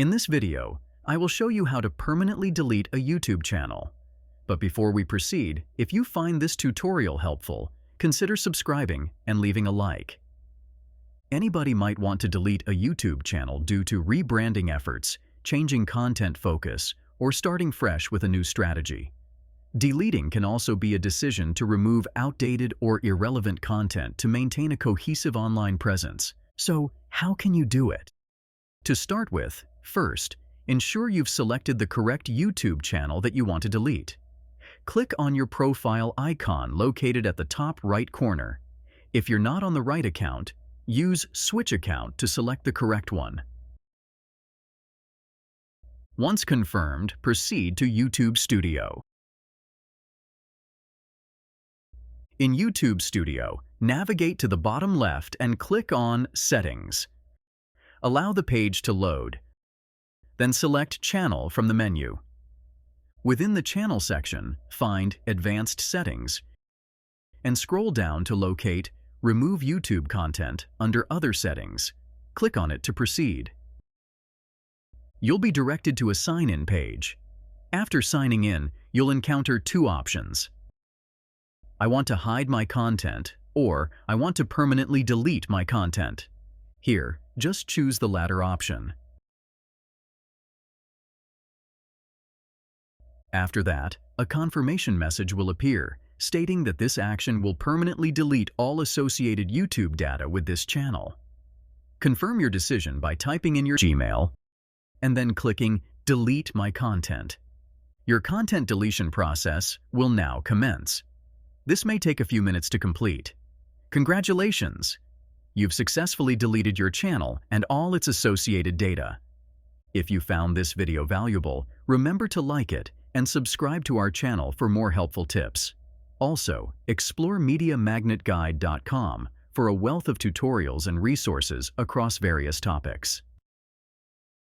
In this video, I will show you how to permanently delete a YouTube channel. But before we proceed, if you find this tutorial helpful, consider subscribing and leaving a like. Anybody might want to delete a YouTube channel due to rebranding efforts, changing content focus, or starting fresh with a new strategy. Deleting can also be a decision to remove outdated or irrelevant content to maintain a cohesive online presence. So, how can you do it? To start with, first, ensure you've selected the correct YouTube channel that you want to delete. Click on your profile icon located at the top right corner. If you're not on the right account, use Switch Account to select the correct one. Once confirmed, proceed to YouTube Studio. In YouTube Studio, navigate to the bottom left and click on Settings. Allow the page to load. Then select Channel from the menu. Within the Channel section, find Advanced Settings and scroll down to locate Remove YouTube Content under Other Settings. Click on it to proceed. You'll be directed to a sign-in page. After signing in, you'll encounter two options. I want to hide my content, or I want to permanently delete my content. Here, just choose the latter option. After that, a confirmation message will appear, stating that this action will permanently delete all associated YouTube data with this channel. Confirm your decision by typing in your Gmail and then clicking Delete My Content. Your content deletion process will now commence. This may take a few minutes to complete. Congratulations! You've successfully deleted your channel and all its associated data. If you found this video valuable, remember to like it and subscribe to our channel for more helpful tips. Also, explore MediaMagnetGuide.com for a wealth of tutorials and resources across various topics.